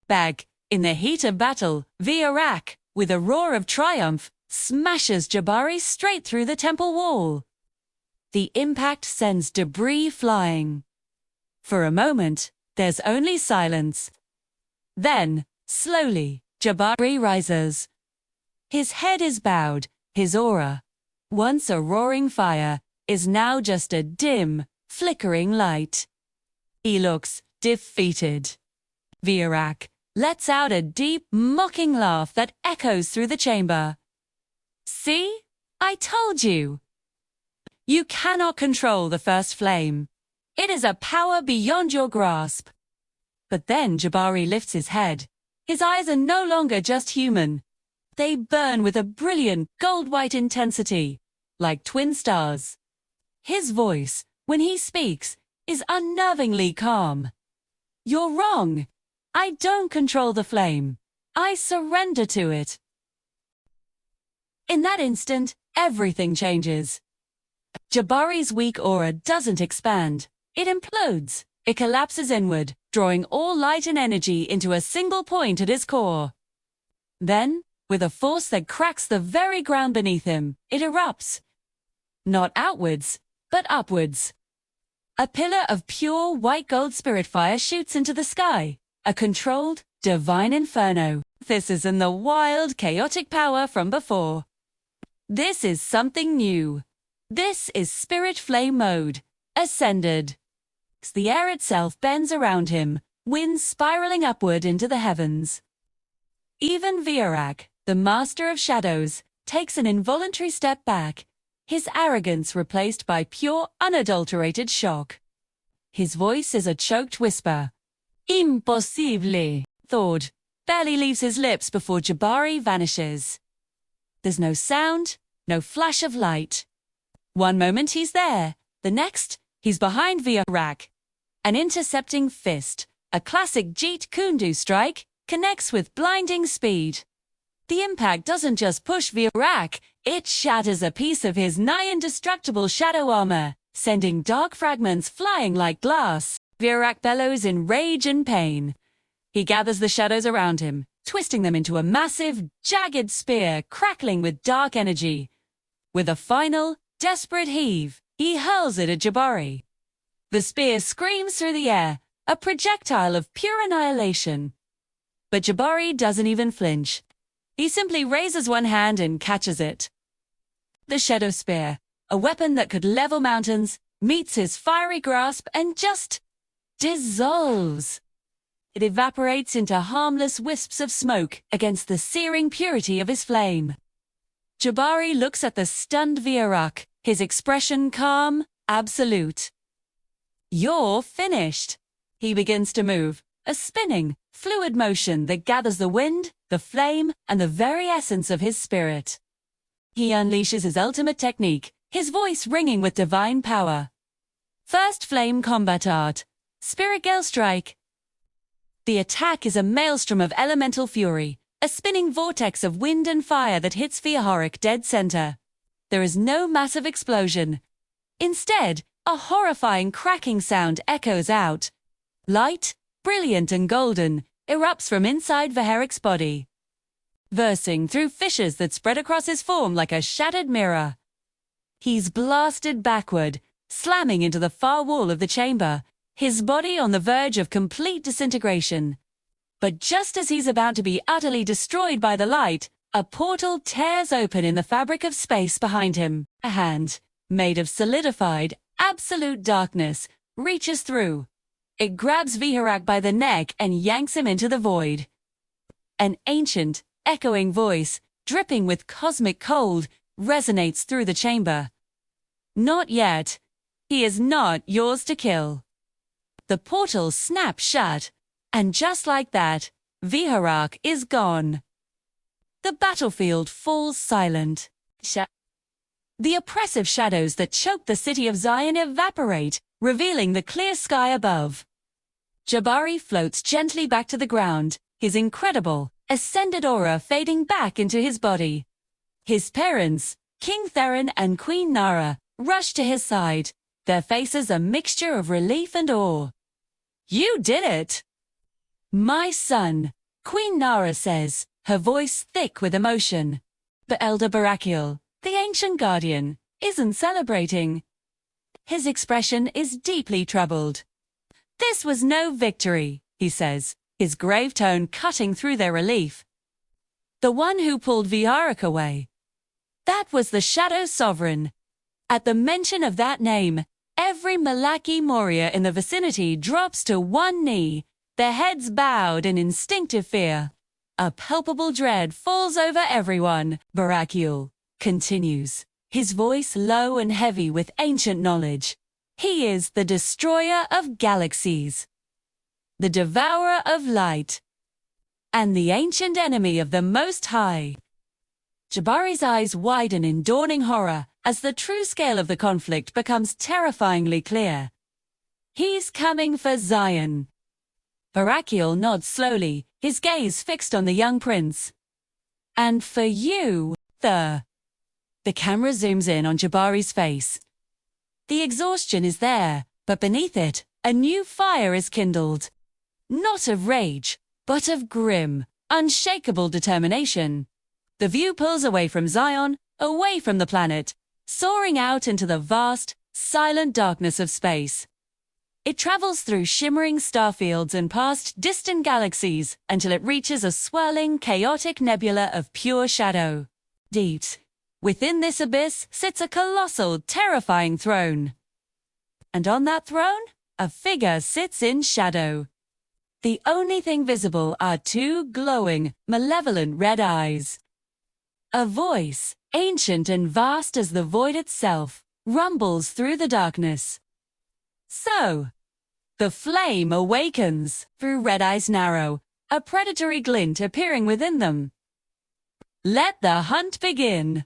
Back in the heat of battle, Viarak, with a roar of triumph, smashes Jabari straight through the temple wall. The impact sends debris flying. For a moment, there's only silence. Then, slowly, Jabari rises. His head is bowed, his aura, once a roaring fire, is now just a dim, flickering light. He looks defeated. Viarak lets out a deep, mocking laugh that echoes through the chamber. See? I told you! You cannot control the first flame. It is a power beyond your grasp. But then Jabari lifts his head. His eyes are no longer just human. They burn with a brilliant, gold-white intensity, like twin stars. His voice, when he speaks, is unnervingly calm. You're wrong. I don't control the flame. I surrender to it. In that instant, everything changes. Jabari's weak aura doesn't expand. It implodes. It collapses inward, drawing all light and energy into a single point at his core. Then, with a force that cracks the very ground beneath him, it erupts. Not outwards, but upwards. A pillar of pure white gold spirit fire shoots into the sky, a controlled, divine inferno. This isn't the wild, chaotic power from before. This is something new. This is spirit flame mode, ascended. The air itself bends around him, winds spiraling upward into the heavens. Even Viarak, the master of shadows, takes an involuntary step back, his arrogance replaced by pure, unadulterated shock. His voice is a choked whisper. Impossible! Thought barely leaves his lips before Jabari vanishes. There's no sound, no flash of light. One moment he's there, the next, he's behind Viarak. An intercepting fist, a classic Jeet Kundu strike, connects with blinding speed. The impact doesn't just push Viarak, it shatters a piece of his nigh-indestructible shadow armor, sending dark fragments flying like glass. Viarak bellows in rage and pain. He gathers the shadows around him, twisting them into a massive, jagged spear crackling with dark energy. With a final, desperate heave, he hurls it at Jabari. The spear screams through the air, a projectile of pure annihilation. But Jabari doesn't even flinch. He simply raises one hand and catches it. The Shadow Spear, a weapon that could level mountains, meets his fiery grasp and just dissolves. It evaporates into harmless wisps of smoke against the searing purity of his flame. Jabari looks at the stunned Viarak, his expression calm, absolute. You're finished. He begins to move, a spinning, fluid motion that gathers the wind, the flame, and the very essence of his spirit. He unleashes his ultimate technique, his voice ringing with divine power. First Flame Combat Art, Spirit Gale Strike. The attack is a maelstrom of elemental fury, a spinning vortex of wind and fire that hits Viarak dead center. There is no massive explosion. Instead, a horrifying cracking sound echoes out. Light, brilliant and golden, erupts from inside Viarak's body, versing through fissures that spread across his form like a shattered mirror. He's blasted backward, slamming into the far wall of the chamber, his body on the verge of complete disintegration. But just as he's about to be utterly destroyed by the light, a portal tears open in the fabric of space behind him. A hand, made of solidified, absolute darkness, reaches through. It grabs Viarak by the neck and yanks him into the void. An ancient, echoing voice, dripping with cosmic cold, resonates through the chamber. Not yet. He is not yours to kill. The portal snaps shut, and just like that, Viarak is gone. The battlefield falls silent. The oppressive shadows that choke the city of Zion evaporate, revealing the clear sky above. Jabari floats gently back to the ground, his incredible, ascended aura fading back into his body. His parents, King Theron and Queen Nara, rush to his side, their faces a mixture of relief and awe. You did it! My son, Queen Nara says, her voice thick with emotion. But Elder Barakiel, the ancient guardian, isn't celebrating. His expression is deeply troubled. This was no victory, he says, his grave tone cutting through their relief. The one who pulled Viarak away. That was the Shadow Sovereign. At the mention of that name, every Malaki Moria in the vicinity drops to one knee, their heads bowed in instinctive fear. A palpable dread falls over everyone, Barakiel continues, his voice low and heavy with ancient knowledge. He is the destroyer of galaxies, the devourer of light, and the ancient enemy of the Most High. Jabari's eyes widen in dawning horror as the true scale of the conflict becomes terrifyingly clear. He's coming for Zion. Barakiel nods slowly, his gaze fixed on the young prince. And for you, The camera zooms in on Jabari's face. The exhaustion is there, but beneath it, a new fire is kindled. Not of rage, but of grim, unshakable determination. The view pulls away from Zion, away from the planet, soaring out into the vast, silent darkness of space. It travels through shimmering starfields and past distant galaxies until it reaches a swirling, chaotic nebula of pure shadow. Deep within this abyss sits a colossal, terrifying throne. And on that throne, a figure sits in shadow. The only thing visible are two glowing, malevolent red eyes. A voice, ancient and vast as the void itself, rumbles through the darkness. So, the flame awakens through Red Eyes Narrow, a predatory glint appearing within them. Let the hunt begin.